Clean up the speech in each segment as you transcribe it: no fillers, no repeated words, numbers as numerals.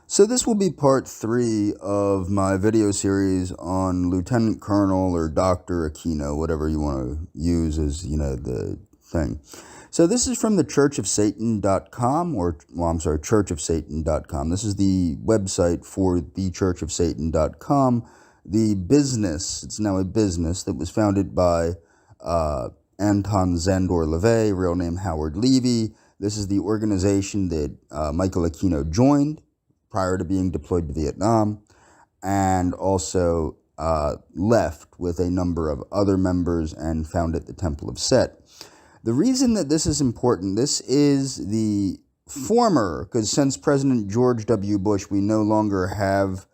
So this will be part 3 of my video series on Lieutenant Colonel or Dr. Aquino, whatever you want to use as, the thing. So this is from the churchofsatan.com, churchofsatan.com. This is the website for the churchofsatan.com. The business, it's now a business that was founded by Anton Szandor LaVey, real name Howard Levy. This is the organization that Michael Aquino joined prior to being deployed to Vietnam, and also left with a number of other members and founded the Temple of Set. The reason that this is important, this is the former, because since President George W. Bush, we no longer have,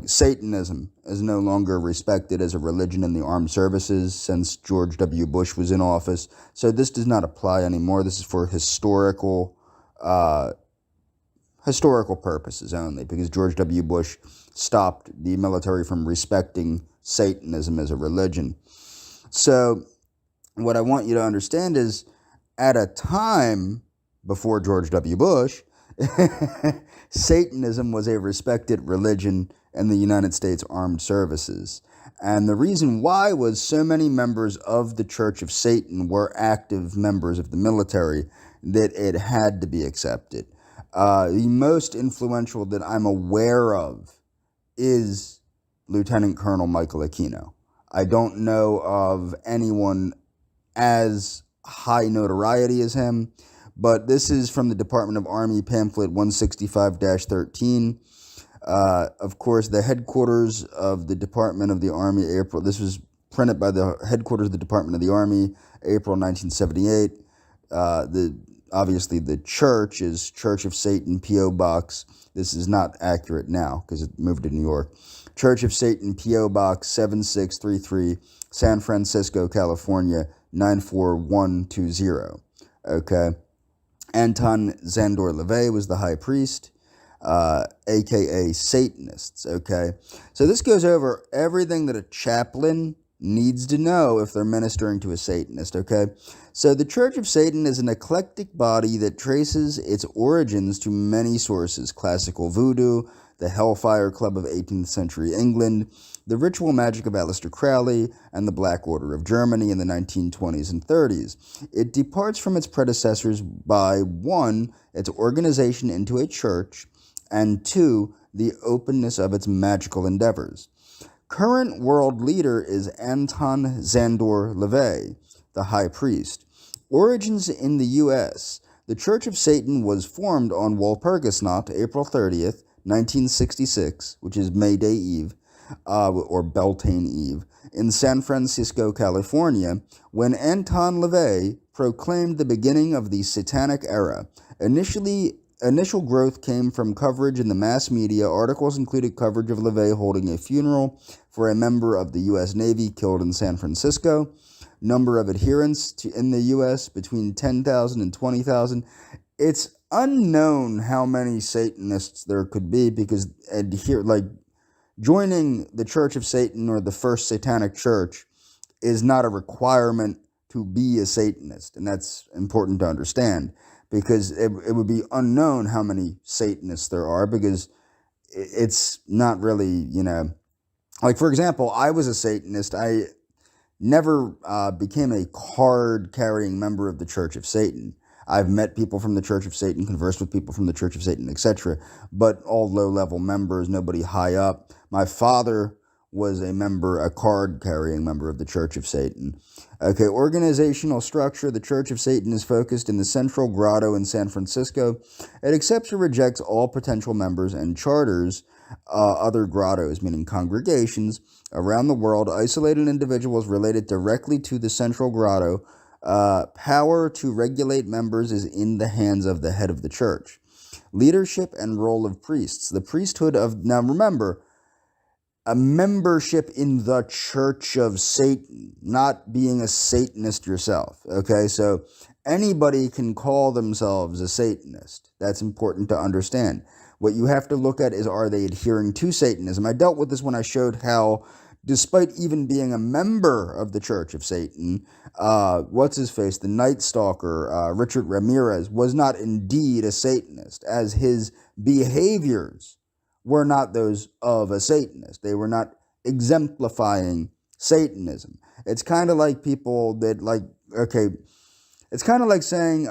Satanism is no longer respected as a religion in the armed services since George W. Bush was in office. So this does not apply anymore. This is for historical purposes only, because George W. Bush stopped the military from respecting Satanism as a religion. So what I want you to understand is, at a time before George W. Bush, Satanism was a respected religion in the United States Armed Services. And the reason why was so many members of the Church of Satan were active members of the military that it had to be accepted. The most influential that I'm aware of is Lieutenant Colonel Michael Aquino. I don't know of anyone as high notoriety as him, but this is from the Department of Army pamphlet 165-13. Of course, the headquarters of the Department of the Army, this was printed by the headquarters of the Department of the Army, April 1978. Obviously, the church is Church of Satan, P.O. Box. This is not accurate now because it moved to New York. Church of Satan, P.O. Box 7633, San Francisco, California, 94120. Okay. Anton Szandor LaVey was the high priest, a.k.a. Satanists. Okay. So this goes over everything that a chaplain needs to know if they're ministering to a Satanist, okay? So the Church of Satan is an eclectic body that traces its origins to many sources: classical voodoo, the Hellfire Club of 18th century England, the ritual magic of Aleister Crowley, and the Black Order of Germany in the 1920s and 30s. It departs from its predecessors by 1, its organization into a church, and 2, the openness of its magical endeavors. Current world leader is Anton Szandor LaVey, the high priest. Origins in the U.S. The Church of Satan was formed on Walpurgisnacht, April 30th, 1966, which is May Day Eve, or Beltane Eve, in San Francisco, California, when Anton LaVey proclaimed the beginning of the Satanic era. Initial growth came from coverage in the mass media. Articles included coverage of LaVey holding a funeral for a member of the U.S. Navy killed in San Francisco. Number of adherents in the U.S. between 10,000 and 20,000. It's unknown how many Satanists there could be, because joining the Church of Satan or the First Satanic Church is not a requirement to be a Satanist, and that's important to understand, because it would be unknown how many Satanists there are, because it's not really, for example, I was a Satanist. I never became a card-carrying member of the Church of Satan. I've met people from the Church of Satan, conversed with people from the Church of Satan, etc., but all low-level members, nobody high up. My father was a card-carrying member of the Church of Satan. Okay, organizational structure. The Church of Satan is focused in the Central Grotto in San Francisco. It accepts or rejects all potential members and charters other grottos, meaning congregations, around the world. Isolated individuals related directly to the Central Grotto. Power to regulate members is in the hands of the head of the church. Leadership and role of priests. The priesthood of... Now remember, a membership in the Church of Satan, not being a Satanist yourself, okay? So anybody can call themselves a Satanist. That's important to understand. What you have to look at is, are they adhering to Satanism? I dealt with this when I showed how Despite even being a member of the Church of Satan, what's-his-face, the Night Stalker, Richard Ramirez, was not indeed a Satanist, as his behaviors were not those of a Satanist. They were not exemplifying Satanism. It's kind of like people that, like, okay, it's kind of like saying,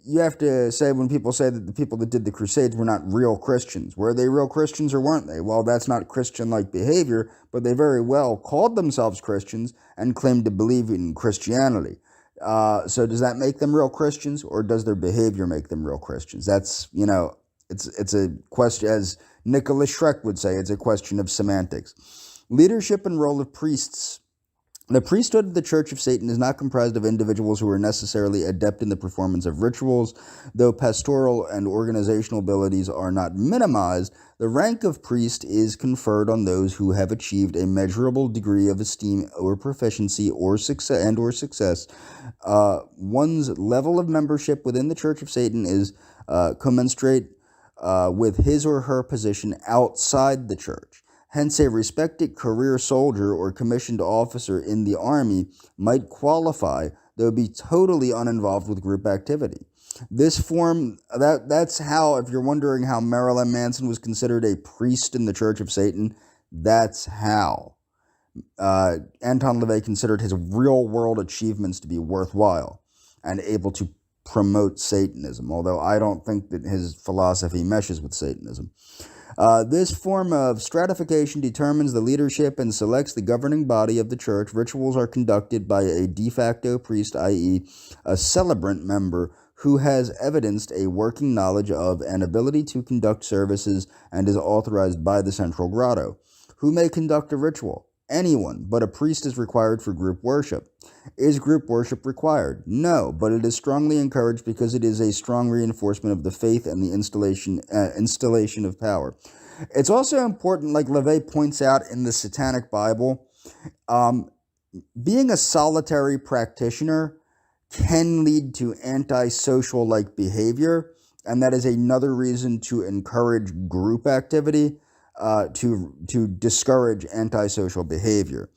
you have to say when people say that the people that did the Crusades were not real Christians. Were they real Christians or weren't they? Well, that's not Christian-like behavior, but they very well called themselves Christians and claimed to believe in Christianity. So does that make them real Christians, or does their behavior make them real Christians? That's, it's a question, as Nicholas Schreck would say, it's a question of semantics. Leadership and role of priests. The priesthood of the Church of Satan is not comprised of individuals who are necessarily adept in the performance of rituals. Though pastoral and organizational abilities are not minimized, the rank of priest is conferred on those who have achieved a measurable degree of esteem or proficiency or success. One's level of membership within the Church of Satan is commensurate with his or her position outside the church. Hence, a respected career soldier or commissioned officer in the army might qualify, though be totally uninvolved with group activity. This form, that's how, if you're wondering how Marilyn Manson was considered a priest in the Church of Satan, that's how. Anton LaVey considered his real-world achievements to be worthwhile and able to promote Satanism, although I don't think that his philosophy meshes with Satanism. This form of stratification determines the leadership and selects the governing body of the church. Rituals are conducted by a de facto priest, i.e., a celebrant member who has evidenced a working knowledge of and ability to conduct services and is authorized by the central grotto. Who may conduct a ritual? Anyone, but a priest is required for group worship. Is group worship required? No, but it is strongly encouraged because it is a strong reinforcement of the faith and the installation of power. It's also important, like LaVey points out in the Satanic Bible, being a solitary practitioner can lead to antisocial-like behavior, and that is another reason to encourage group activity, to discourage antisocial behavior.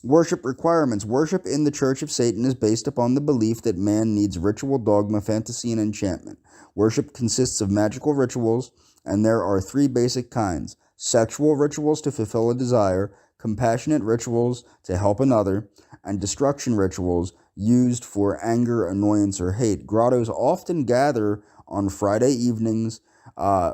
Worship requirements. Worship in the Church of Satan is based upon the belief that man needs ritual, dogma, fantasy, and enchantment. Worship consists of magical rituals, and there are three basic kinds: sexual rituals to fulfill a desire, compassionate rituals to help another, and destruction rituals used for anger, annoyance, or hate. Grottos often gather on Friday evenings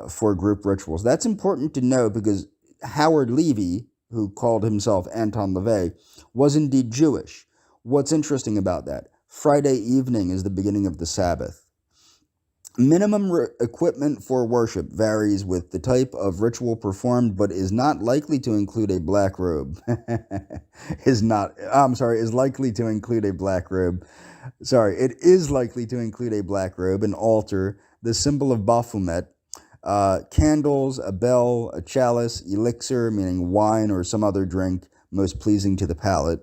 for group rituals. That's important to know because Howard Levy, who called himself Anton LaVey, was indeed Jewish. What's interesting about that? Friday evening is the beginning of the Sabbath. Minimum equipment for worship varies with the type of ritual performed, but is not likely to include a black robe. Is likely to include a black robe. It is likely to include a black robe, an altar, the symbol of Baphomet, candles, a bell, a chalice, elixir, meaning wine or some other drink most pleasing to the palate,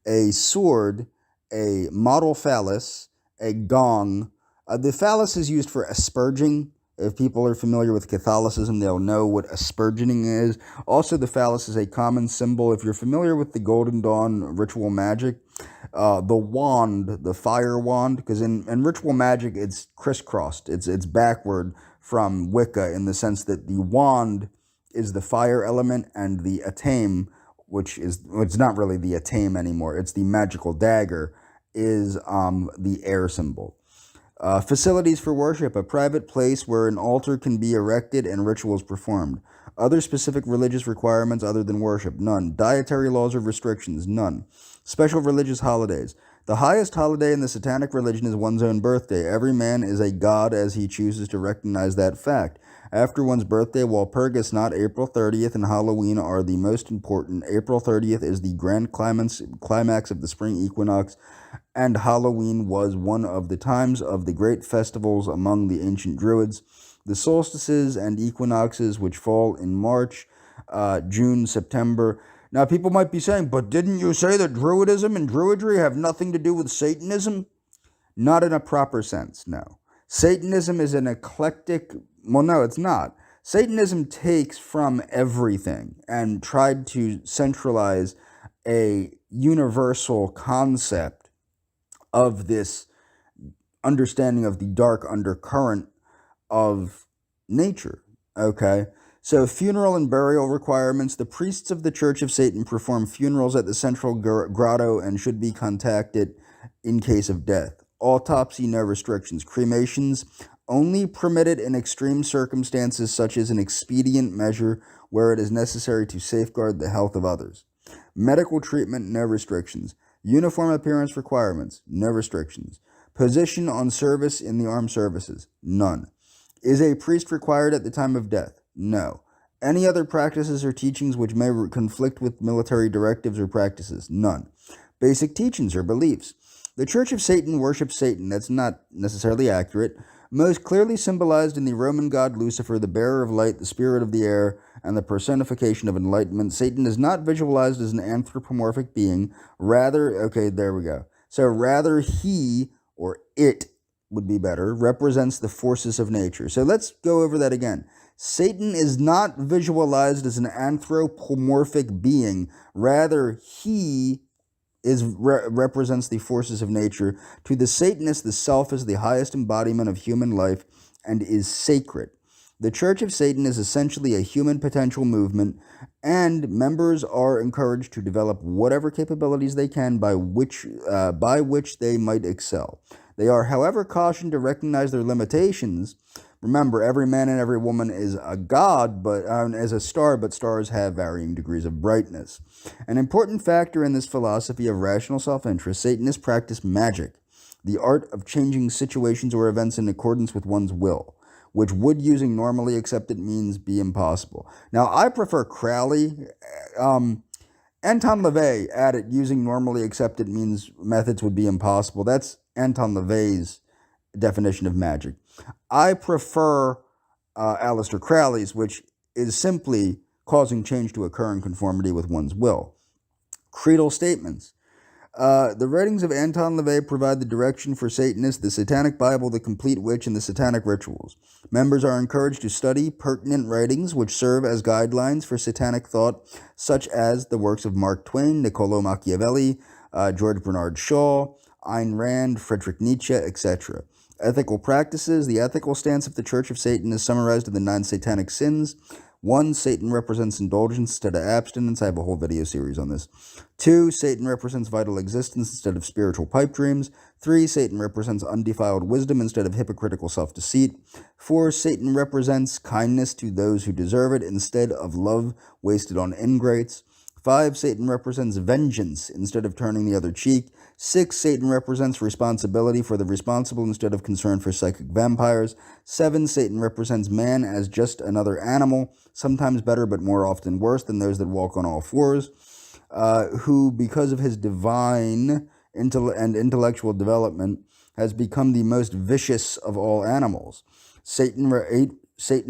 a sword, a model phallus, a gong. The phallus is used for asperging. If people are familiar with Catholicism, they'll know what asperging is. Also, the phallus is a common symbol. If you're familiar with the Golden Dawn ritual magic, the wand, the fire wand, because in ritual magic, it's crisscrossed. It's backward from Wicca in the sense that the wand is the fire element and the atame, which is, it's not really the atame anymore, it's the magical dagger, is the air symbol. Facilities for worship, a private place where an altar can be erected and rituals performed. Other specific religious requirements other than worship, none. Dietary laws or restrictions, none. Special religious holidays. The highest holiday in the Satanic religion is one's own birthday. Every man is a god as he chooses to recognize that fact. After one's birthday, Walpurgis not, April 30th and Halloween are the most important. April 30th is the grand climax of the spring equinox, and Halloween was one of the times of the great festivals among the ancient Druids. The solstices and equinoxes, which fall in March, June, September. Now, people might be saying, but didn't you say that Druidism and Druidry have nothing to do with Satanism? Not in a proper sense, no. Satanism is an eclectic, well, no, it's not. Satanism takes from everything and tried to centralize a universal concept of this understanding of the dark undercurrent of nature. Okay? So, funeral and burial requirements. The priests of the Church of Satan perform funerals at the central grotto and should be contacted in case of death. Autopsy, no restrictions. Cremations, only permitted in extreme circumstances, such as an expedient measure where it is necessary to safeguard the health of others. Medical treatment, no restrictions. Uniform appearance requirements, no restrictions. Position on service in the armed services, none. Is a priest required at the time of death? No. Any other practices or teachings which may conflict with military directives or practices? None. Basic teachings or beliefs. The Church of Satan worships Satan. That's not necessarily accurate. Most clearly symbolized in the Roman god Lucifer, the bearer of light, the spirit of the air, and the personification of enlightenment. Satan is not visualized as an anthropomorphic being. Rather, okay, there we go. So rather he, or it would be better, represents the forces of nature. So let's go over that again. Satan is not visualized as an anthropomorphic being. Rather, he represents the forces of nature. To the Satanist, the self is the highest embodiment of human life and is sacred. The Church of Satan is essentially a human potential movement, and members are encouraged to develop whatever capabilities they can by which they might excel. They are, however, cautioned to recognize their limitations. Remember, every man and every woman is a god, but as a star, but stars have varying degrees of brightness. An important factor in this philosophy of rational self-interest, Satanists practice magic, the art of changing situations or events in accordance with one's will, which would, using normally accepted means, be impossible. Now, I prefer Crowley. Anton LaVey added using normally accepted methods would be impossible. That's Anton LaVey's definition of magic. I prefer Aleister Crowley's, which is simply causing change to occur in conformity with one's will. Creedal statements. The writings of Anton LaVey provide the direction for Satanists, the Satanic Bible, the Complete Witch, and the Satanic Rituals. Members are encouraged to study pertinent writings which serve as guidelines for Satanic thought, such as the works of Mark Twain, Niccolò Machiavelli, George Bernard Shaw, Ayn Rand, Friedrich Nietzsche, etc. Ethical practices. The ethical stance of the Church of Satan is summarized in the 9 satanic sins. 1. Satan represents indulgence instead of abstinence. I have a whole video series on this. 2. Satan represents vital existence instead of spiritual pipe dreams. 3. Satan represents undefiled wisdom instead of hypocritical self-deceit. 4. Satan represents kindness to those who deserve it instead of love wasted on ingrates. 5. Satan represents vengeance instead of turning the other cheek. 6. Satan represents responsibility for the responsible instead of concern for psychic vampires. 7. Satan represents man as just another animal, sometimes better but more often worse than those that walk on all fours, who, because of his divine and intellectual development, has become the most vicious of all animals. Satan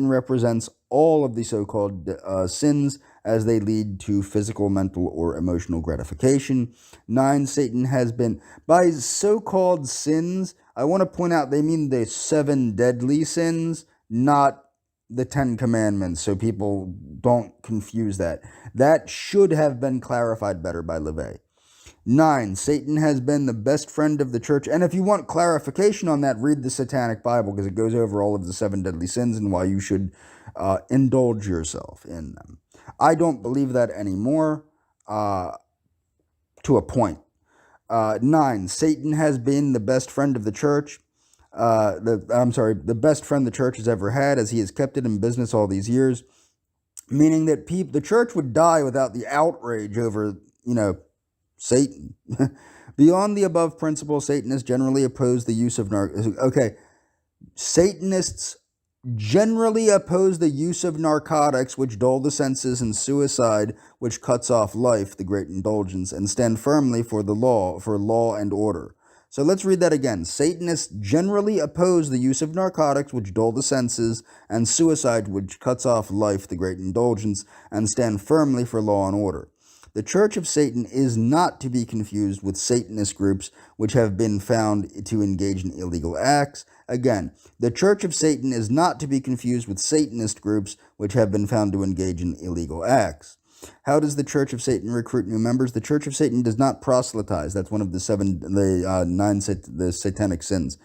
represents all of the so-called sins as they lead to physical, mental, or emotional gratification. 9. Satan has been, by so-called sins, I want to point out they mean the 7 deadly sins, not the 10 commandments, so people don't confuse that. That should have been clarified better by LaVey. 9. Satan has been the best friend of the church. And if you want clarification on that, read the Satanic Bible, because it goes over all of the 7 deadly sins and why you should indulge yourself in them. I don't believe that anymore, to a point. 9. Satan has been the best friend of the church. The best friend the church has ever had, as he has kept it in business all these years. Meaning that the church would die without the outrage over, Satan. Beyond the above principle, Satanists generally oppose the use of Satanists generally oppose the use of narcotics, which dull the senses, and suicide, which cuts off life, the great indulgence, and stand firmly for law and order. So let's read that again. Satanists generally oppose the use of narcotics, which dull the senses, and suicide, which cuts off life, the great indulgence, and stand firmly for law and order. The Church of Satan is not to be confused with Satanist groups which have been found to engage in illegal acts. Again, the Church of Satan is not to be confused with Satanist groups which have been found to engage in illegal acts. How does the Church of Satan recruit new members? The Church of Satan does not proselytize. That's one of the the satanic sins.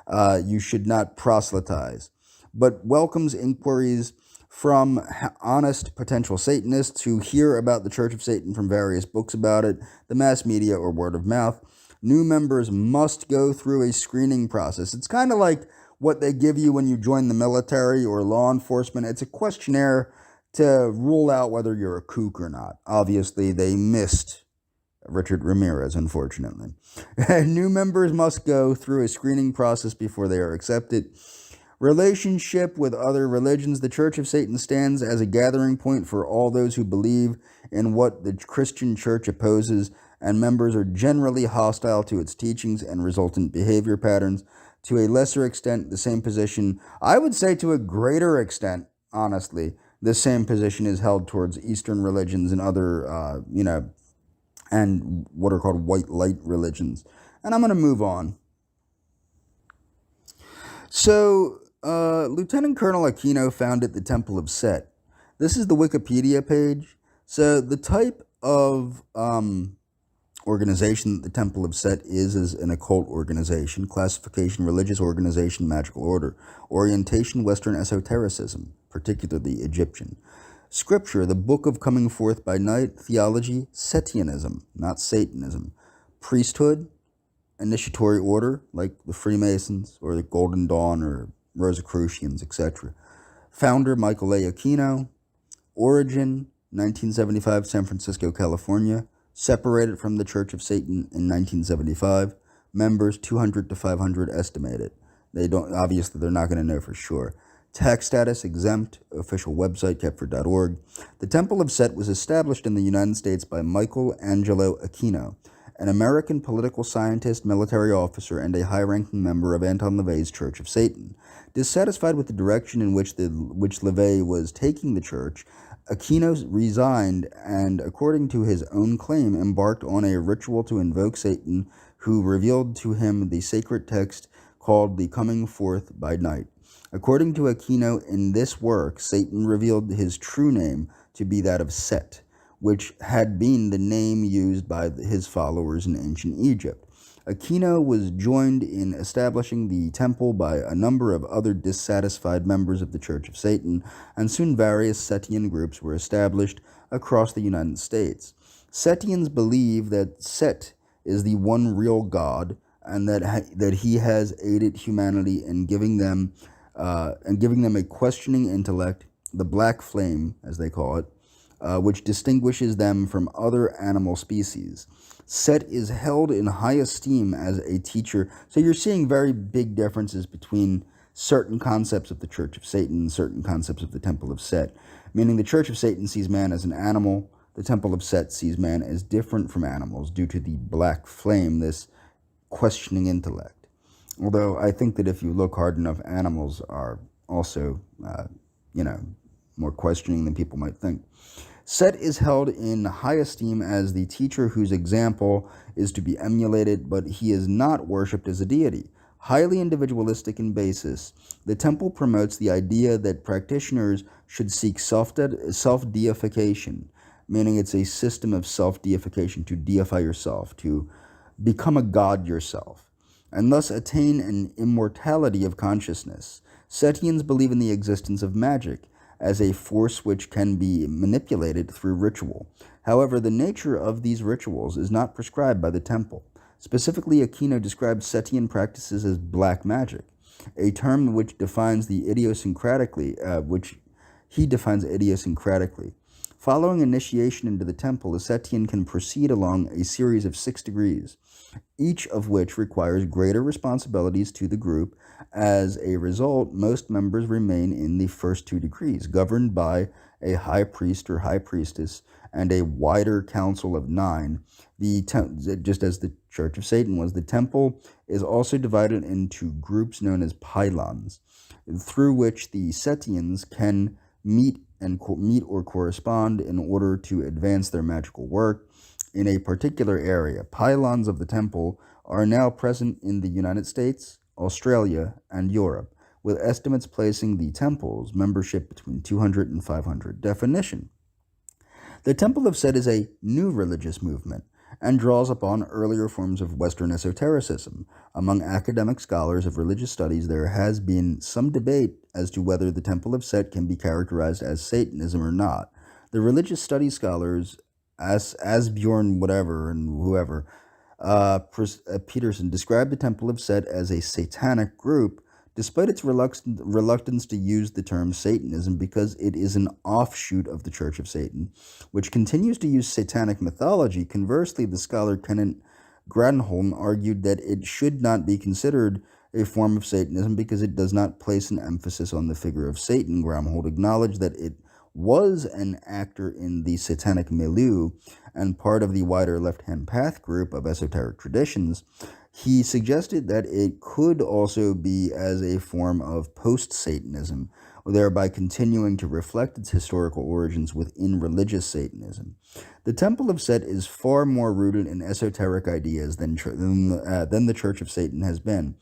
You should not proselytize, but welcomes inquiries from honest potential Satanists who hear about the Church of Satan from various books about it, the mass media, or word of mouth. New members must go through a screening process. It's kind of like what they give you when you join the military or law enforcement. It's a questionnaire to rule out whether you're a kook or not. Obviously, they missed Richard Ramirez, unfortunately. New members must go through a screening process before they are accepted. Relationship with other religions. The Church of Satan stands as a gathering point for all those who believe in what the Christian Church opposes, and members are generally hostile to its teachings and resultant behavior patterns. To a lesser extent, the same position, I would say to a greater extent, honestly, the same position is held towards Eastern religions and other, and what are called white light religions. And I'm going to move on. So, Lieutenant Colonel Aquino founded the Temple of Set. This is the Wikipedia page. So the type of organization that the Temple of Set is an occult organization, classification, religious organization, magical order, orientation, Western esotericism, particularly Egyptian. Scripture, the book of coming forth by night, theology, Setianism, not Satanism. Priesthood, initiatory order, like the Freemasons or the Golden Dawn or Rosicrucians, etc. Founder, Michael A. Aquino. Origin, 1975, San Francisco, California. Separated from the Church of Satan in 1975. Members, 200 to 500 estimated. They're not going to know for sure. Tax status, exempt. Official website, kepfer.org. The Temple of Set was established in the United States by Michael Angelo Aquino, an American political scientist, military officer, and a high-ranking member of Anton LaVey's Church of Satan. Dissatisfied with the direction in which LaVey was taking the church, Aquino resigned and, according to his own claim, embarked on a ritual to invoke Satan, who revealed to him the sacred text called the Coming Forth by Night. According to Aquino, in this work, Satan revealed his true name to be that of Set, which had been the name used by his followers in ancient Egypt. Aquino was joined in establishing the temple by a number of other dissatisfied members of the Church of Satan, and soon various Setian groups were established across the United States. Setians believe that Set is the one real God, and that he has aided humanity in giving them a questioning intellect, the black flame, as they call it, which distinguishes them from other animal species. Set is held in high esteem as a teacher. So you're seeing very big differences between certain concepts of the Church of Satan and certain concepts of the Temple of Set. Meaning the Church of Satan sees man as an animal. The Temple of Set sees man as different from animals due to the black flame, this questioning intellect. Although I think that if you look hard enough, animals are also, more questioning than people might think. Set is held in high esteem as the teacher whose example is to be emulated, but he is not worshipped as a deity. Highly individualistic in basis, the temple promotes the idea that practitioners should seek self-deification, meaning it's a system of self-deification, to deify yourself, to become a god yourself, and thus attain an immortality of consciousness. Setians believe in the existence of magic as a force which can be manipulated through ritual. However, the nature of these rituals is not prescribed by the temple. Specifically, Aquino describes Setian practices as black magic, a term which he defines idiosyncratically. Following initiation into the temple, a Setian can proceed along a series of 6 degrees, each of which requires greater responsibilities to the group. As a result, most members remain in the first 2 degrees, governed by a high priest or high priestess and a wider council of 9. Just as the Church of Satan was, the temple is also divided into groups known as pylons, through which the Setians can meet or correspond in order to advance their magical work in a particular area. Pylons of the temple are now present in the United States, Australia, and Europe, with estimates placing the temple's membership between 200 and 500. Definition: the Temple of Set is a new religious movement and draws upon earlier forms of Western esotericism. Among academic scholars of religious studies, there has been some debate as to whether the Temple of Set can be characterized as Satanism or not. The religious studies scholars, Asbjorn whatever and whoever, Peterson, described the Temple of Set as a satanic group, despite its reluctance to use the term Satanism because it is an offshoot of the Church of Satan, which continues to use satanic mythology. Conversely, the scholar Kenneth Granholm argued that it should not be considered a form of Satanism because it does not place an emphasis on the figure of Satan. Granholm acknowledged that it was an actor in the satanic milieu and part of the wider left-hand path group of esoteric traditions. He suggested that it could also be as a form of post-Satanism, thereby continuing to reflect its historical origins within religious Satanism. The Temple of Set is far more rooted in esoteric ideas than the Church of Satan has been.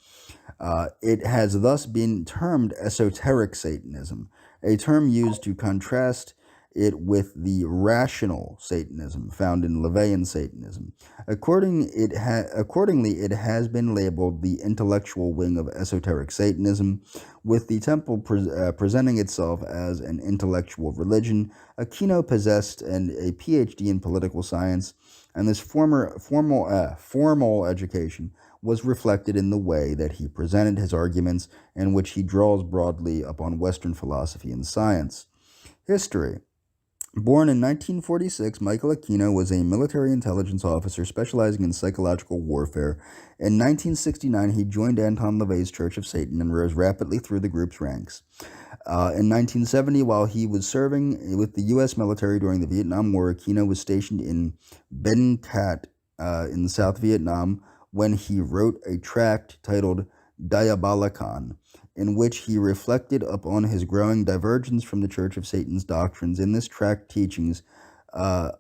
It has thus been termed esoteric Satanism, a term used to contrast it with the rational Satanism found in LaVeyan Satanism. Accordingly, it has been labeled the intellectual wing of esoteric Satanism, with the temple presenting itself as an intellectual religion. Aquino possessed a PhD in political science, and this formal education was reflected in the way that he presented his arguments, in which he draws broadly upon Western philosophy and science. History. Born in 1946, Michael Aquino was a military intelligence officer specializing in psychological warfare. In 1969, he joined Anton LaVey's Church of Satan and rose rapidly through the group's ranks. In 1970, while he was serving with the U.S. military during the Vietnam War, Aquino was stationed in Ben Cat in South Vietnam when he wrote a tract titled Diabolicon, in which he reflected upon his growing divergence from the Church of Satan's doctrines. In this tract, teachings about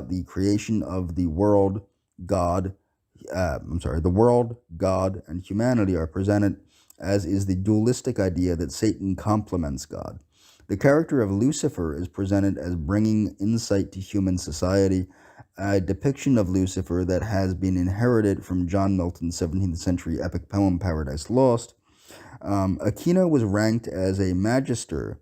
the creation of the world, God, and humanity are presented, as is the dualistic idea that Satan complements God. The character of Lucifer is presented as bringing insight to human society, a depiction of Lucifer that has been inherited from John Milton's 17th century epic poem Paradise Lost. Aquino was ranked as a magister.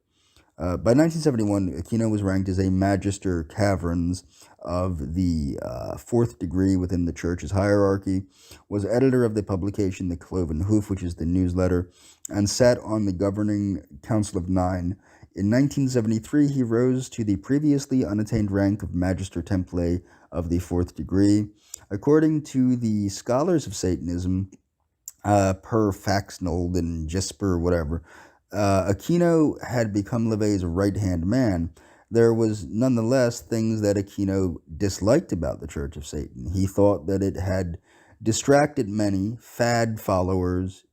By 1971, Aquino was ranked as a magister caverns of the fourth degree within the church's hierarchy, was editor of the publication The Cloven Hoof, which is the newsletter, and sat on the governing council of 9. In 1973, he rose to the previously unattained rank of Magister Temple of the fourth degree. According to the scholars of Satanism, per Faxnold and Jesper, whatever, Aquino had become LaVey's right-hand man. There was nonetheless things that Aquino disliked about the Church of Satan. He thought that it had distracted many fad followers,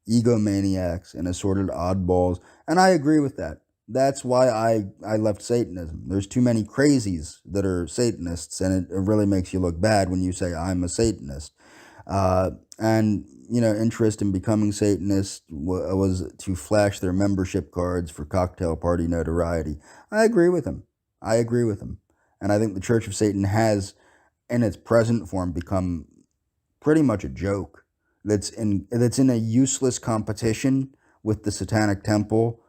egomaniacs, and assorted oddballs, and I agree with that. That's why I left Satanism. There's too many crazies that are Satanists, and it really makes you look bad when you say, I'm a Satanist. And, interest in becoming Satanist was to flash their membership cards for cocktail party notoriety. I agree with him. And I think the Church of Satan has, in its present form, become pretty much a joke. That's in a useless competition with the Satanic Temple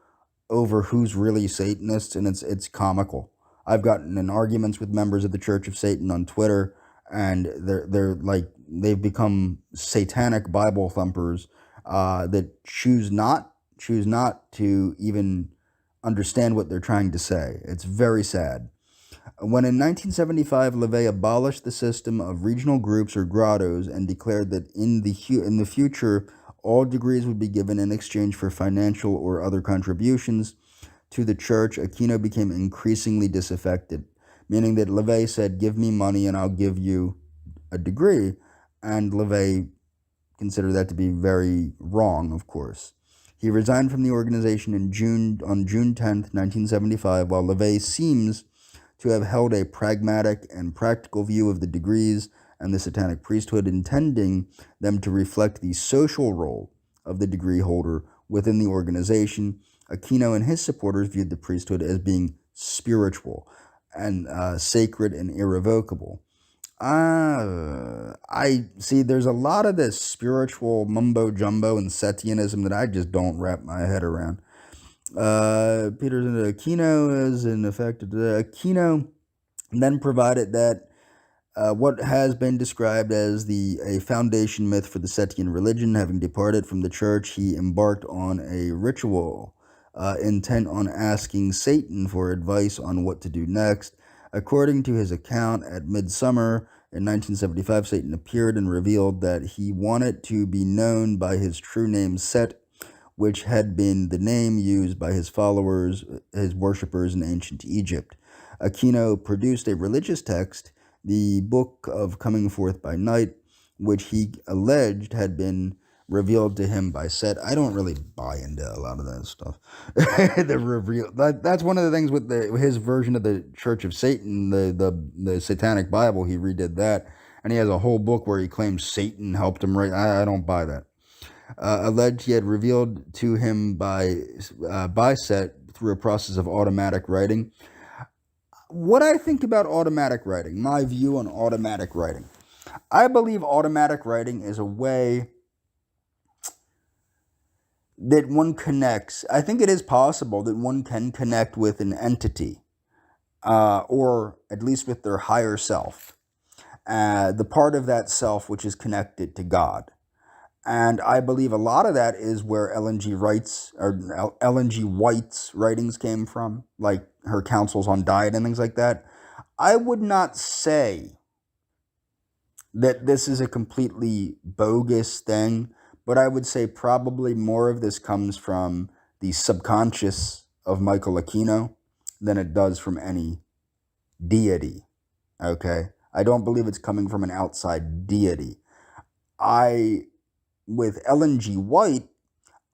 over who's really Satanists, and it's comical. I've gotten in arguments with members of the Church of Satan on Twitter, and they've become satanic Bible thumpers that choose not to even understand what they're trying to say. It's very sad. When in 1975, LaVey abolished the system of regional groups or grottos and declared that in the future, all degrees would be given in exchange for financial or other contributions to the church, Aquino became increasingly disaffected, meaning that LaVey said, give me money and I'll give you a degree, and LaVey considered that to be very wrong, of course. He resigned from the organization on June 10th, 1975, while LaVey seems to have held a pragmatic and practical view of the degrees and the satanic priesthood, intending them to reflect the social role of the degree holder within the organization. Aquino and his supporters viewed the priesthood as being spiritual and sacred and irrevocable. I see there's a lot of this spiritual mumbo jumbo and Setianism that I just don't wrap my head around. Peter's into Aquino is in effect. Aquino then provided that what has been described as a foundation myth for the Setian religion. Having departed from the church, he embarked on a ritual intent on asking Satan for advice on what to do next. According to his account, at midsummer in 1975, Satan appeared and revealed that he wanted to be known by his true name Set, which had been the name used by his followers, his worshippers in ancient Egypt. Aquino produced a religious text, the Book of Coming Forth by Night, which he alleged had been revealed to him by Set. I don't really buy into a lot of that stuff. That's one of the things with his version of the Church of Satan, the Satanic Bible. He redid that, and he has a whole book where he claims Satan helped him write. I don't buy that. Alleged he had revealed to him by Set through a process of automatic writing. What I think about automatic writing, my view on automatic writing. I believe automatic writing is a way that one connects. I think it is possible that one can connect with an entity, or at least with their higher self, the part of that self which is connected to God. And I believe a lot of that is where Ellen G. White's writings came from, like her counsels on diet and things like that. I would not say that this is a completely bogus thing, but I would say probably more of this comes from the subconscious of Michael Aquino than it does from any deity, okay? I don't believe it's coming from an outside deity. With Ellen G. White,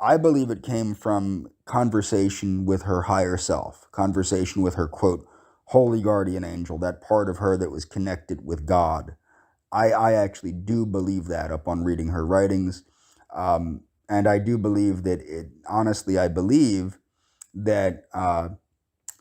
I believe it came from conversation with her higher self, conversation with her, quote, holy guardian angel, that part of her that was connected with God. I actually do believe that upon reading her writings. And I do believe that I believe that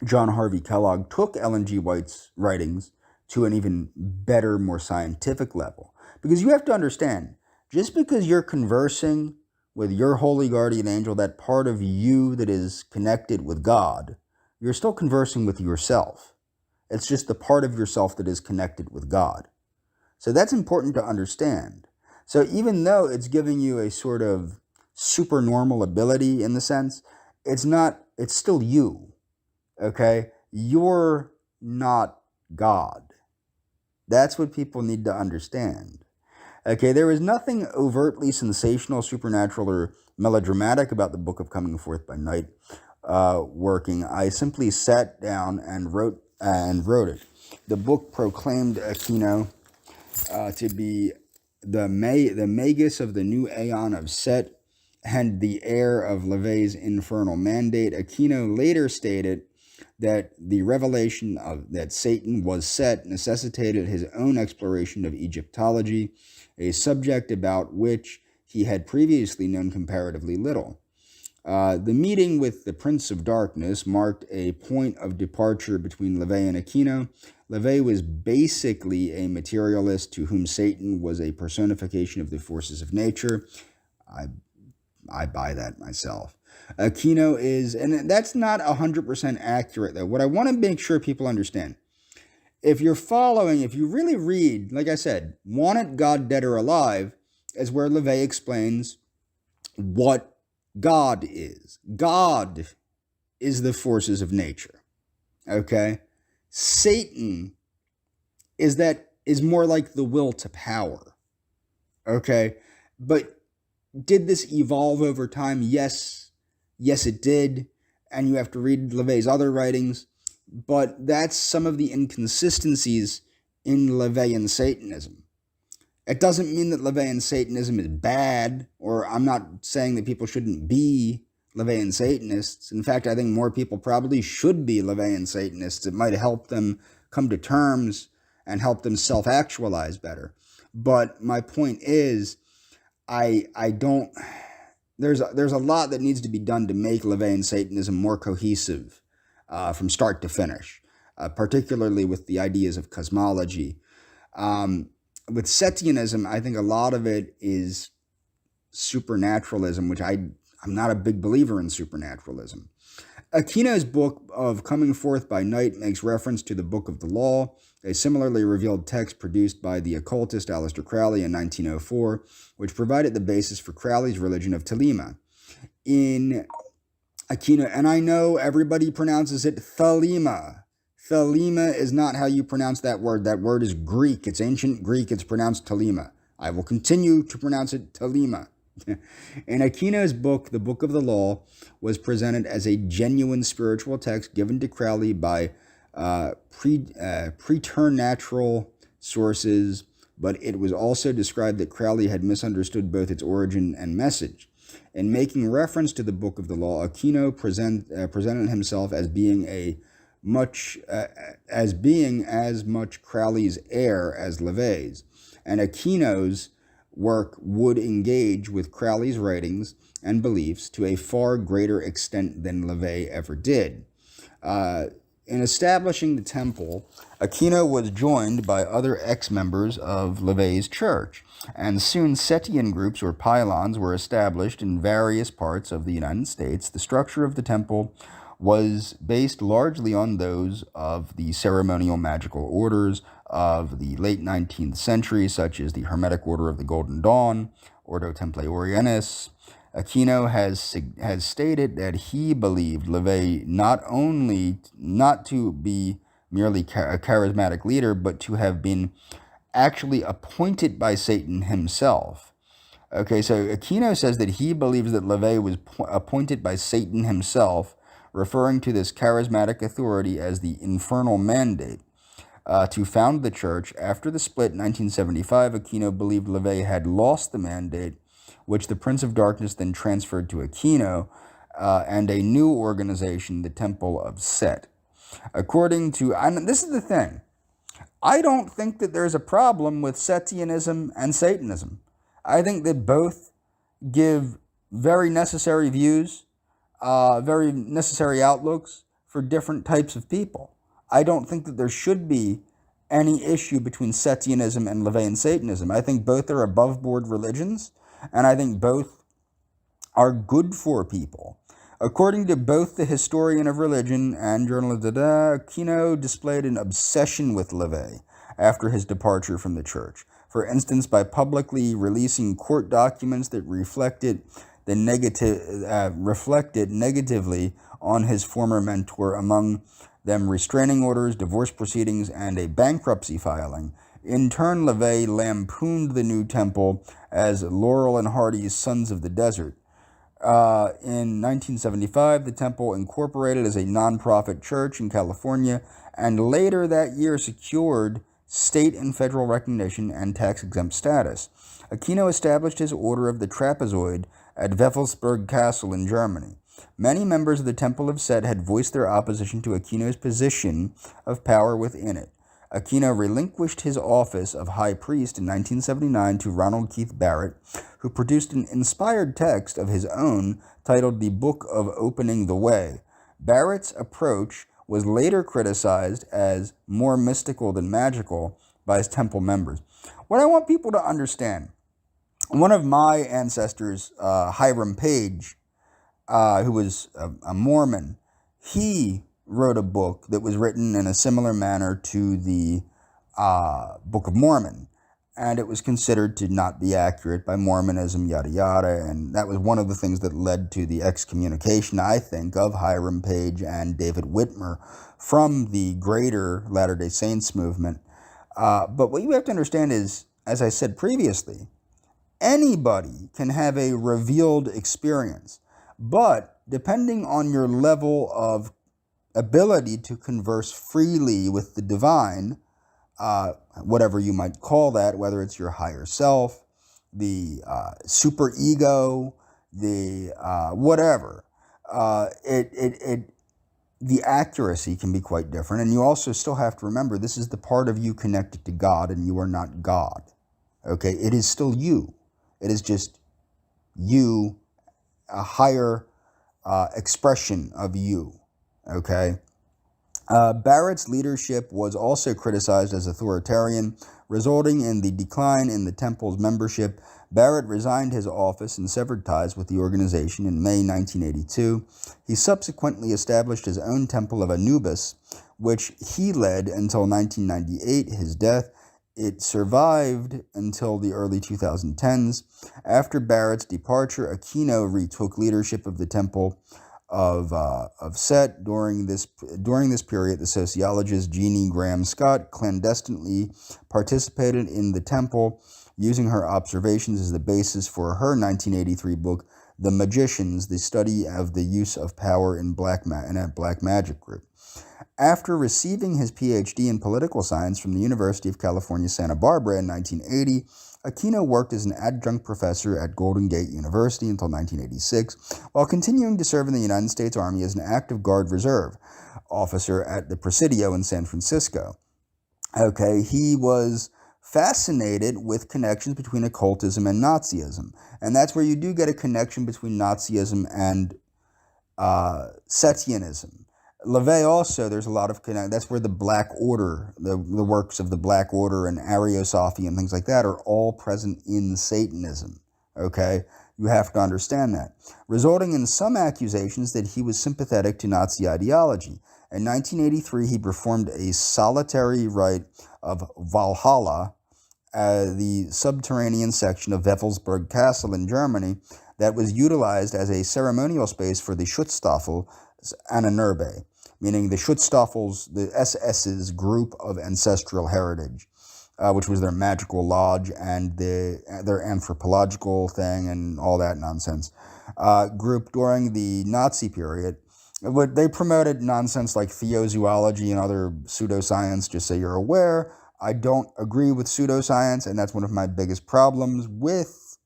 John Harvey Kellogg took Ellen G. White's writings to an even better, more scientific level. Because you have to understand, just because you're conversing with your holy guardian angel, that part of you that is connected with God, you're still conversing with yourself. It's just the part of yourself that is connected with God. So that's important to understand. So even though it's giving you a sort of supernormal ability in the sense, it's still you, okay? You're not God. That's what people need to understand. Okay, there is nothing overtly sensational, supernatural, or melodramatic about the Book of Coming Forth by Night working. I simply sat down and wrote it. The book proclaimed Aquino to be the magus of the new aeon of Set and the heir of LaVey's infernal mandate. Aquino later stated that the revelation that Satan was Set necessitated his own exploration of Egyptology, a subject about which he had previously known comparatively little. The meeting with the Prince of Darkness marked a point of departure between LaVey and Aquino. LaVey was basically a materialist to whom Satan was a personification of the forces of nature. I buy that myself. Aquino is, and that's not 100% accurate though. What I want to make sure people understand, if you really read, like I said, Wanted God Dead or Alive, is where LaVey explains what God is. God is the forces of nature. Okay? Satan is more like the will to power. Okay? But did this evolve over time? Yes, it did. And you have to read LaVey's other writings. But that's some of the inconsistencies in LaVeyan Satanism. It doesn't mean that LaVeyan Satanism is bad, or I'm not saying that people shouldn't be LaVeyan Satanists. In fact, I think more people probably should be LaVeyan Satanists. It might help them come to terms and help them self-actualize better. But my point is, I don't. There's a lot that needs to be done to make LaVeyan Satanism more cohesive from start to finish, particularly with the ideas of cosmology. With Setianism, I think a lot of it is supernaturalism, which I'm not a big believer in supernaturalism. Aquino's book of Coming Forth by Night makes reference to the Book of the Law, a similarly revealed text produced by the occultist Aleister Crowley in 1904, which provided the basis for Crowley's religion of Thelema. In Aquino, and I know everybody pronounces it Thelema. Thelema is not how you pronounce that word. That word is Greek. It's ancient Greek. It's pronounced Thelema. I will continue to pronounce it Thelema. In Aquino's book, the Book of the Law was presented as a genuine spiritual text given to Crowley by preternatural sources, but it was also described that Crowley had misunderstood both its origin and message. In making reference to the Book of the Law, Aquino presented himself as being as much Crowley's heir as LaVey's, and Aquino's work would engage with Crowley's writings and beliefs to a far greater extent than LaVey ever did. In establishing the temple, Aquino was joined by other ex-members of LaVey's church, and soon Setian groups or pylons were established in various parts of the United States. The structure of the temple was based largely on those of the ceremonial magical orders of the late 19th century, such as the Hermetic Order of the Golden Dawn, Ordo Templi Orientis. Aquino has stated that he believed LaVey not only not to be merely a charismatic leader, but to have been actually appointed by Satan himself. Okay, so Aquino says that he believes that LaVey was appointed by Satan himself, referring to this charismatic authority as the infernal mandate. To found the church. After the split in 1975, Aquino believed LaVey had lost the mandate, which the Prince of Darkness then transferred to Aquino and a new organization, the Temple of Set. According to, and this is the thing, I don't think that there's a problem with Setianism and Satanism. I think that both give very necessary views, very necessary outlooks for different types of people. I don't think that there should be any issue between Setianism and LaVeyan Satanism. I think both are above-board religions, and I think both are good for people. According to both the historian of religion and journalist Aquino displayed an obsession with LaVey after his departure from the church. For instance, by publicly releasing court documents that reflected negatively on his former mentor, among them restraining orders, divorce proceedings, and a bankruptcy filing. In turn, LaVey lampooned the new temple as Laurel and Hardy's Sons of the Desert. In 1975, the temple incorporated as a nonprofit church in California, and later that year secured state and federal recognition and tax-exempt status. Aquino established his Order of the Trapezoid at Wewelsburg Castle in Germany. Many members of the Temple of Set had voiced their opposition to Aquino's position of power within it. Aquino relinquished his office of high priest in 1979 to Ronald Keith Barrett, who produced an inspired text of his own titled The Book of Opening the Way. Barrett's approach was later criticized as more mystical than magical by his temple members. What I want people to understand, one of my ancestors, Hiram Page, who was a Mormon, he wrote a book that was written in a similar manner to the Book of Mormon, and it was considered to not be accurate by Mormonism, yada yada, and that was one of the things that led to the excommunication, I think, of Hiram Page and David Whitmer from the greater Latter-day Saints movement. But what you have to understand is, as I said previously, anybody can have a revealed experience, but depending on your level of ability to converse freely with the divine, whatever you might call that, whether it's your higher self, the super ego, the whatever, the accuracy can be quite different. And you also still have to remember, this is the part of you connected to God, and you are not God. Okay, it is still you. It is just you, a higher expression of you. Okay. Barrett's leadership was also criticized as authoritarian, resulting in the decline in the temple's membership. Barrett resigned his office and severed ties with the organization in May 1982. He subsequently established his own temple of Anubis, which he led until 1998, his death. It survived until the early 2010s. After Barrett's departure, Aquino retook leadership of the temple of Set. During this period, the sociologist Jeannie Graham Scott clandestinely participated in the temple, using her observations as the basis for her 1983 book, The Magicians, the study of the use of power in a black magic group. After receiving his PhD in political science from the University of California, Santa Barbara in 1980, Aquino worked as an adjunct professor at Golden Gate University until 1986, while continuing to serve in the United States Army as an active Guard Reserve officer at the Presidio in San Francisco. Okay, he was fascinated with connections between occultism and Nazism, and that's where you do get a connection between Nazism and Setianism. LaVey also, there's a lot of that's where the Black Order, the works of the Black Order and Ariosophy and things like that are all present in Satanism, okay? You have to understand that. Resulting in some accusations that he was sympathetic to Nazi ideology. In 1983, he performed a solitary rite of Valhalla, the subterranean section of Wewelsburg Castle in Germany, that was utilized as a ceremonial space for the Schutzstaffel Ahnenerbe, meaning the Schutzstaffels, the SS's group of ancestral heritage, which was their magical lodge and their anthropological thing and all that nonsense, group during the Nazi period. They promoted nonsense like theozoology and other pseudoscience, just so you're aware. I don't agree with pseudoscience, and that's one of my biggest problems with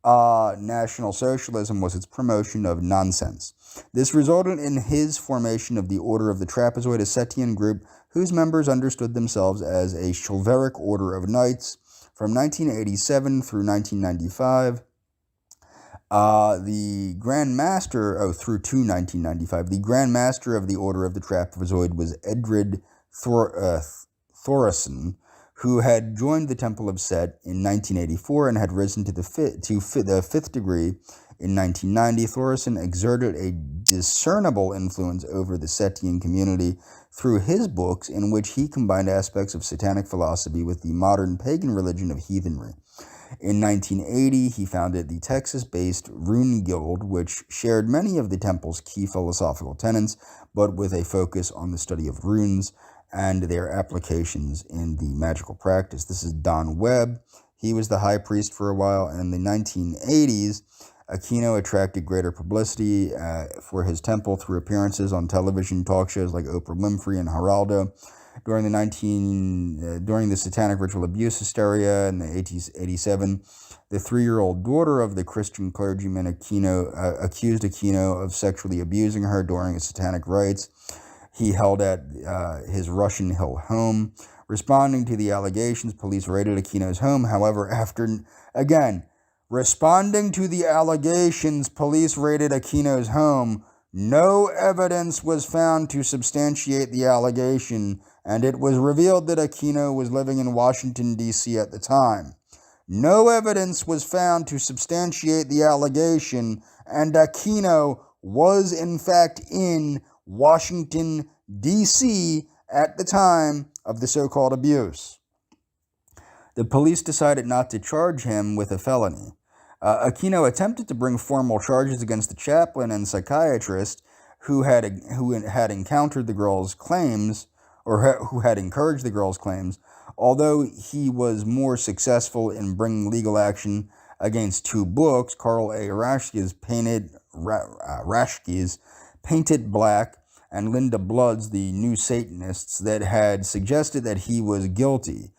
National Socialism, was its promotion of nonsense. This resulted in his formation of the Order of the Trapezoid, a Setian group whose members understood themselves as a chivalric order of knights. From 1987 through 1995, the Grand Master, through to 1995, the Grand Master of the Order of the Trapezoid was Edred Thorason, who had joined the Temple of Set in 1984 and had risen to the fifth degree in 1990. Thorason exerted a discernible influence over the Setian community through his books, in which he combined aspects of satanic philosophy with the modern pagan religion of heathenry. In 1980, he founded the Texas-based Rune Guild, which shared many of the temple's key philosophical tenets, but with a focus on the study of runes and their applications in the magical practice. This is Don Webb. He was the high priest for a while, and in the 1980s, Aquino attracted greater publicity for his temple through appearances on television talk shows like Oprah Winfrey and Geraldo. During the satanic ritual abuse hysteria in the 87, the 3-year-old daughter of the Christian clergyman accused Aquino of sexually abusing her during his satanic rites he held at his Russian Hill home. Responding to the allegations, police raided Aquino's home. However, responding to the allegations, police raided Aquino's home. No evidence was found to substantiate the allegation, and it was revealed that Aquino was living in Washington, D.C. at the time. No evidence was found to substantiate the allegation, and Aquino was in fact in Washington, D.C. at the time of the so-called abuse. The police decided not to charge him with a felony. Aquino attempted to bring formal charges against the chaplain and psychiatrist who had encountered the girl's claims, or who had encouraged the girl's claims, although he was more successful in bringing legal action against 2 books, Carl A. Raschke's Painted Black, and Linda Blood's The New Satanists, that had suggested that he was guilty.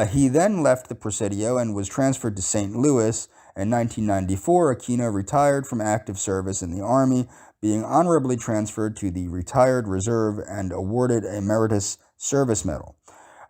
He then left the Presidio and was transferred to St. Louis. In 1994, Aquino retired from active service in the Army, being honorably transferred to the retired reserve and awarded a Meritorious Service Medal.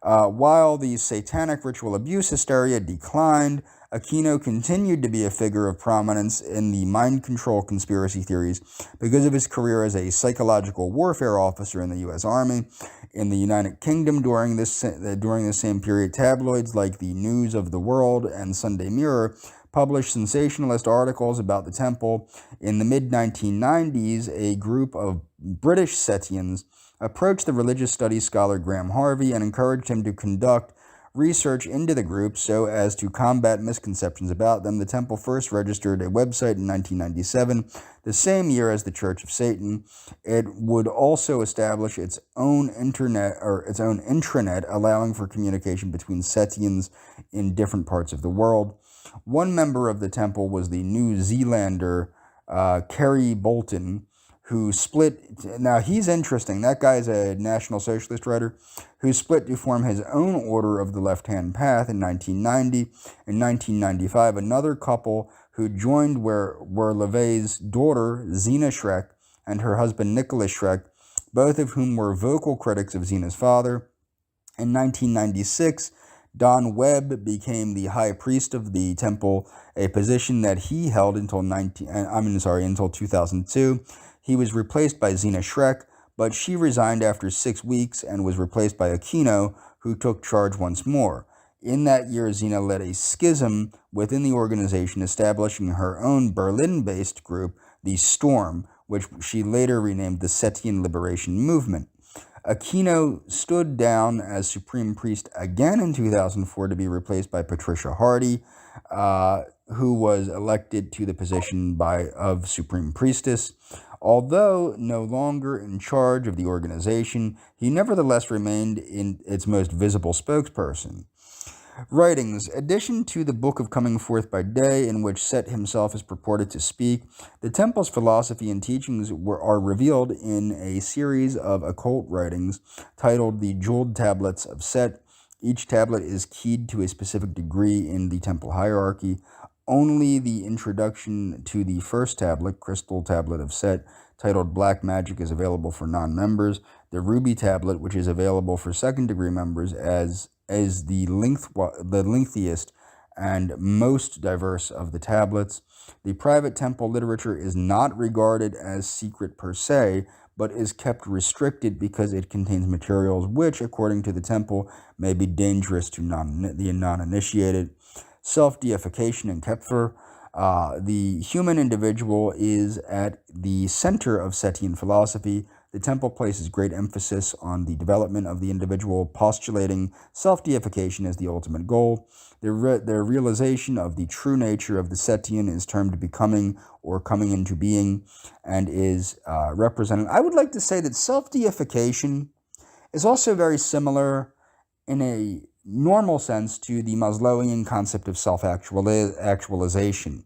While the satanic ritual abuse hysteria declined, Aquino continued to be a figure of prominence in the mind control conspiracy theories because of his career as a psychological warfare officer in the U.S. Army. In the United Kingdom during this same period, tabloids like the News of the World and Sunday Mirror published sensationalist articles about the temple. In the mid-1990s, a group of British Setians approached the religious studies scholar Graham Harvey and encouraged him to conduct research into the group so as to combat misconceptions about them. The temple first registered a website in 1997, the same year as the Church of Satan. It would also establish its own intranet, allowing for communication between Setians in different parts of the world. One member of the temple was the New Zealander Kerry Bolton, who split. Now, he's interesting. That guy's a National Socialist writer who split to form his own Order of the Left-Hand Path in 1990. In 1995, another couple who joined were LaVey's daughter, Zena Schreck, and her husband, Nicholas Schreck, both of whom were vocal critics of Zena's father. In 1996, Don Webb became the high priest of the temple, a position that he held until 2002. He was replaced by Zena Schreck, but she resigned after 6 weeks and was replaced by Aquino, who took charge once more. In that year, Zena led a schism within the organization, establishing her own Berlin-based group, the Storm, which she later renamed the Setian Liberation Movement. Aquino stood down as supreme priest again in 2004 to be replaced by Patricia Hardy, who was elected to the position of supreme priestess. Although no longer in charge of the organization, he nevertheless remained in its most visible spokesperson. Writings. Addition to the Book of Coming Forth by Day, in which Set himself is purported to speak, the temple's philosophy and teachings are revealed in a series of occult writings titled The Jeweled Tablets of Set. Each tablet is keyed to a specific degree in the temple hierarchy. Only the introduction to the first tablet, Crystal Tablet of Set, titled Black Magic, is available for non-members. The Ruby Tablet, which is available for second-degree members, as the lengthiest and most diverse of the tablets. The private temple literature is not regarded as secret per se, but is kept restricted because it contains materials which, according to the temple, may be dangerous to the non-initiated. Self-deification and Kepfer. The human individual is at the center of Setian philosophy. The temple places great emphasis on the development of the individual, postulating self-deification as the ultimate goal. The realization of the true nature of the Setian is termed becoming or coming into being, and is represented. I would like to say that self-deification is also very similar in a normal sense to the Maslowian concept of self-actualization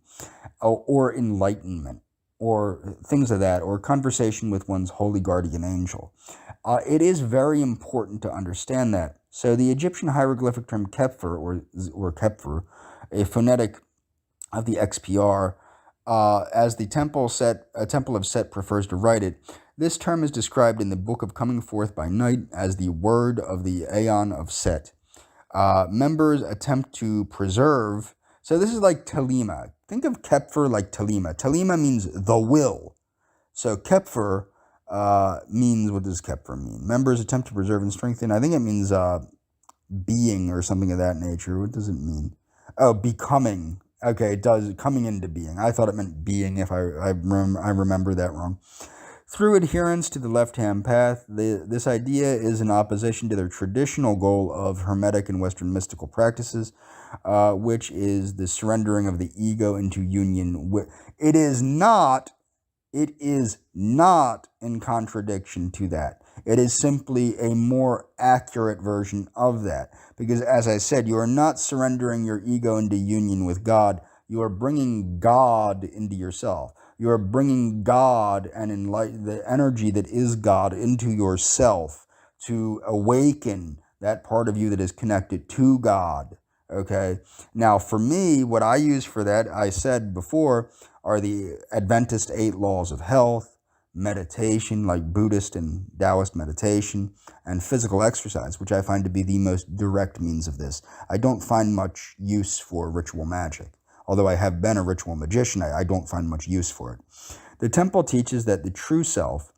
or enlightenment or things of that, or conversation with one's holy guardian angel. It is very important to understand that. So the Egyptian hieroglyphic term Kepfer, or Kepfer, a phonetic of the XPR, as the temple of Set prefers to write it. This term is described in the Book of Coming Forth by Night as the word of the Aeon of Set. Members attempt to preserve. So this is like Telema. Think of Kepfer like Telema. Telema means the will. So Kepfer means, what does Kepfer mean? Members attempt to preserve and strengthen. I think it means being or something of that nature. What does it mean? Oh, becoming. Okay, it does, coming into being. I thought it meant being, if I remember that wrong. Through adherence to the left-hand path, this idea is in opposition to their traditional goal of Hermetic and Western mystical practices, which is the surrendering of the ego into union with. It is not in contradiction to that. It is simply a more accurate version of that. Because as I said, you are not surrendering your ego into union with God. You are bringing God into yourself. You are bringing God and the energy that is God into yourself to awaken that part of you that is connected to God. Okay? Now, for me, what I use for that, I said before, are the Adventist 8 laws of health, meditation, like Buddhist and Taoist meditation, and physical exercise, which I find to be the most direct means of this. I don't find much use for ritual magic. Although I have been a ritual magician, I don't find much use for it. The temple teaches that the true self,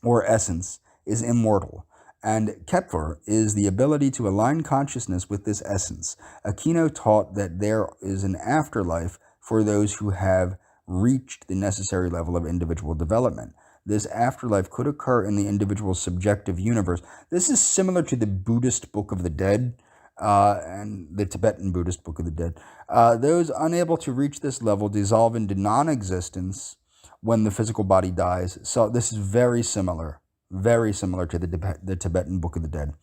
or essence, is immortal, and Kepler is the ability to align consciousness with this essence. Aquino taught that there is an afterlife for those who have reached the necessary level of individual development. This afterlife could occur in the individual's subjective universe. This is similar to the Buddhist Book of the Dead and the Tibetan Buddhist Book of the Dead. Those unable to reach this level dissolve into non-existence when the physical body dies. So this is very similar to the Tibetan Book of the Dead.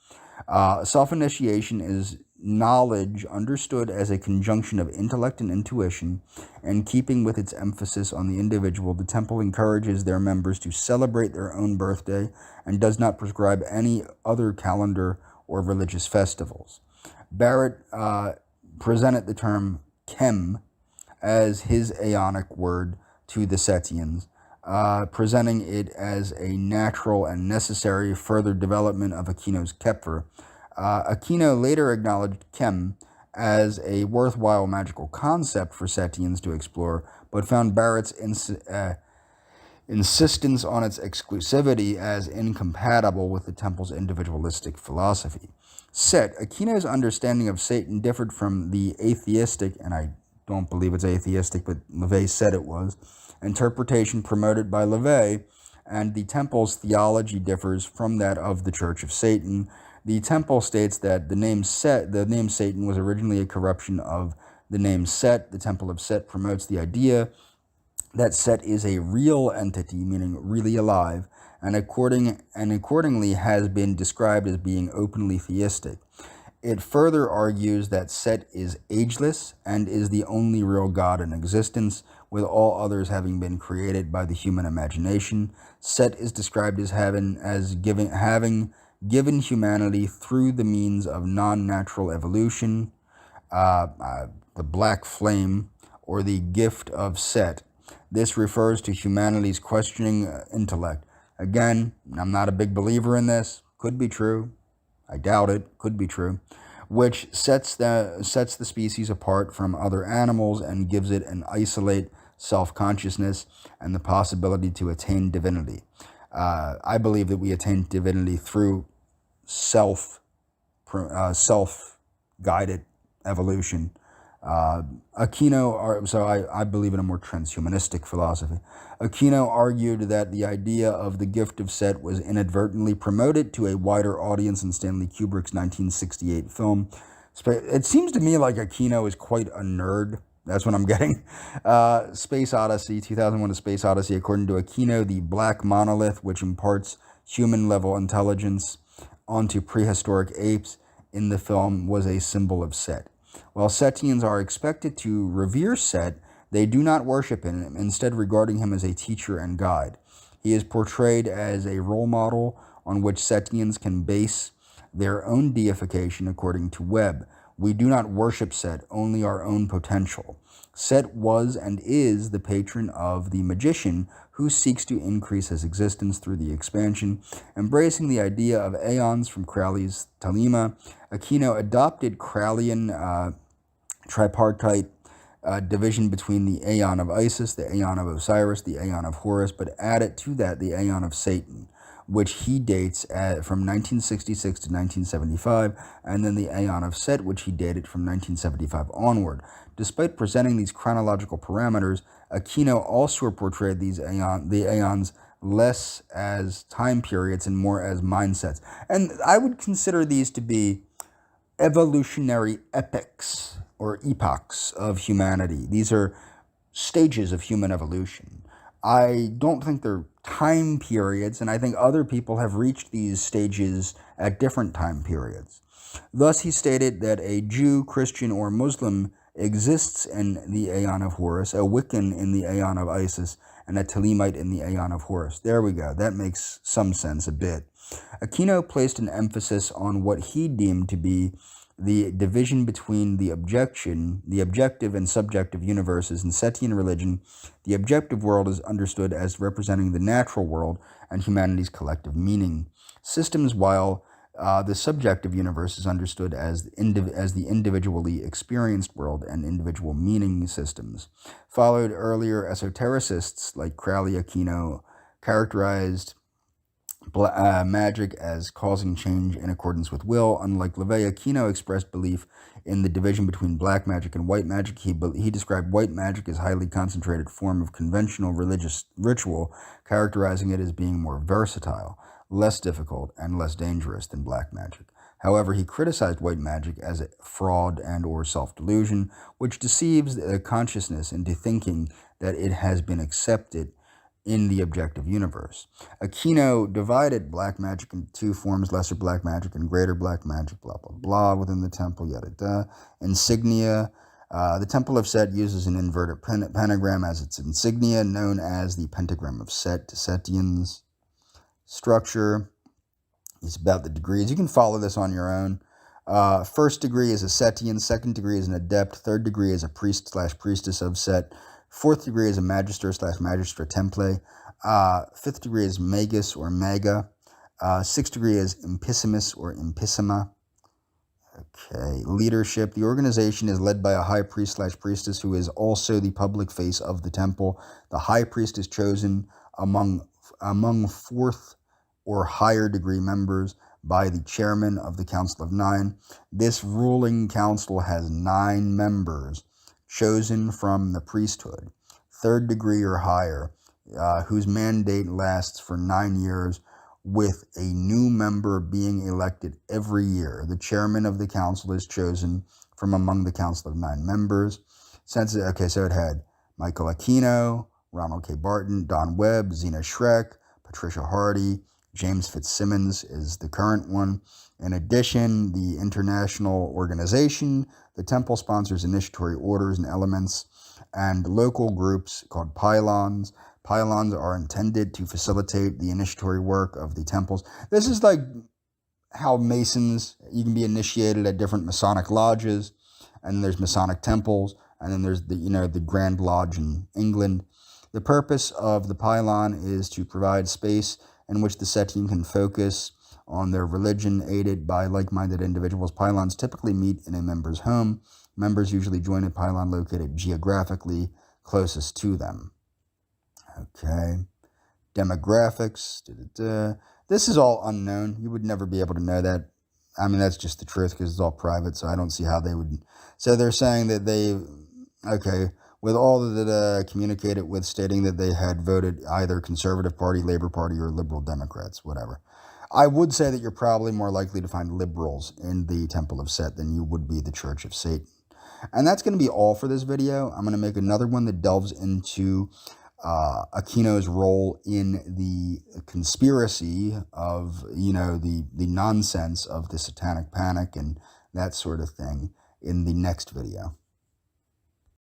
Self-initiation is knowledge understood as a conjunction of intellect and intuition, and keeping with its emphasis on the individual, the temple encourages their members to celebrate their own birthday and does not prescribe any other calendar or religious festivals. Barrett presented the term Kem as his Aeonic word to the Setians, presenting it as a natural and necessary further development of Aquino's Kepler. Aquino later acknowledged Kem as a worthwhile magical concept for Setians to explore, but found Barrett's insistence on its exclusivity as incompatible with the temple's individualistic philosophy. Aquino's understanding of Satan differed from the atheistic, and I don't believe it's atheistic, but LaVey said it was, interpretation promoted by LaVey, and the temple's theology differs from that of the Church of Satan. The temple states that the name Satan was originally a corruption of the name Set. The Temple of Set promotes the idea that Set is a real entity, meaning really alive, and accordingly has been described as being openly theistic. It further argues that Set is ageless and is the only real God in existence, with all others having been created by the human imagination. Set is described as having given humanity through the means of non-natural evolution, the black flame, or the gift of Set. This refers to humanity's questioning intellect. Again, I'm not a big believer in this. Could be true. I doubt it. Could be true. Which sets the species apart from other animals and gives it an isolate self-consciousness and the possibility to attain divinity. I believe that we attain divinity through self-guided evolution. Aquino, so I believe in a more transhumanistic philosophy. Aquino argued that the idea of the gift of Set was inadvertently promoted to a wider audience in Stanley Kubrick's 1968 film. It seems to me like Aquino is quite a nerd. That's what I'm getting. Space Odyssey, 2001: A Space Odyssey. According to Aquino, the black monolith, which imparts human-level intelligence onto prehistoric apes in the film, was a symbol of Set. While Setians are expected to revere Set, they do not worship him, instead regarding him as a teacher and guide. He is portrayed as a role model on which Setians can base their own deification, according to Webb. We do not worship Set, only our own potential. Set was and is the patron of the magician who seeks to increase his existence through the expansion. Embracing the idea of aeons from Crowley's Thelema, Aquino adopted Crowleyan tripartite division between the Aeon of Isis, the Aeon of Osiris, the Aeon of Horus, but added to that the Aeon of Satan, which he dates from 1966 to 1975, and then the Aeon of Set, which he dated from 1975 onward. Despite presenting these chronological parameters, Aquino also portrayed the aeons less as time periods and more as mindsets. And I would consider these to be evolutionary epochs or epochs of humanity. These are stages of human evolution. I don't think they're time periods, and I think other people have reached these stages at different time periods. Thus, he stated that a Jew, Christian, or Muslim exists in the Aeon of Horus, a Wiccan in the Aeon of Isis, and a Thelemite in the Aeon of Horus. There we go. That makes some sense a bit. Aquino placed an emphasis on what he deemed to be the division between the objective and subjective universes. In Setian religion, the objective world is understood as representing the natural world and humanity's collective meaning systems, while the subjective universe is understood as the individually experienced world and individual meaning systems. Followed earlier esotericists like Crowley, Aquino characterized magic as causing change in accordance with will. Unlike LaVey, Aquino expressed belief in the division between black magic and white magic. He described white magic as a highly concentrated form of conventional religious ritual, characterizing it as being more versatile, less difficult, and less dangerous than black magic. However, he criticized white magic as a fraud and or self-delusion, which deceives the consciousness into thinking that it has been accepted in the objective universe. Aquino divided black magic into two forms: lesser black magic and greater black magic, blah, blah, blah, within the temple, yada, da. Insignia. The Temple of Set uses an inverted pentagram as its insignia, known as the Pentagram of Set to Setians. Structure is about the degrees. You can follow this on your own. First degree is a Setian, second degree is an adept, third degree is a priest/priestess of Set, fourth degree is a magister/magistra temple, fifth degree is magus or maga, sixth degree is impissimus or impissima. Okay, leadership. The organization is led by a high priest/priestess who is also the public face of the temple. The high priest is chosen among fourth or higher degree members by the chairman of the Council of Nine. This ruling council has 9 members chosen from the priesthood, third degree or higher, whose mandate lasts for 9 years, with a new member being elected every year. The chairman of the council is chosen from among the Council of 9 members. So it had Michael Aquino, Ronald K. Barton, Don Webb, Zena Schreck, Patricia Hardy, James Fitzsimmons is the current one. In addition, the international organization, the temple sponsors initiatory orders and elements and local groups called pylons. Pylons are intended to facilitate the initiatory work of the temples. This is like how Masons, you can be initiated at different Masonic lodges, and there's Masonic temples, and then there's the Grand Lodge in England. The purpose of the pylon is to provide space in which the Setian can focus on their religion, aided by like-minded individuals. Pylons typically meet in a member's home. Members usually join a pylon located geographically closest to them. Okay. Demographics. This is all unknown. You would never be able to know that. I mean, that's just the truth because it's all private, so I don't see how they would. So they're saying that with all that communicated with, stating that they had voted either Conservative Party, Labor Party, or Liberal Democrats, whatever. I would say that you're probably more likely to find liberals in the Temple of Set than you would be the Church of Satan. And that's going to be all for this video. I'm going to make another one that delves into Aquino's role in the conspiracy of, the nonsense of the Satanic Panic and that sort of thing in the next video.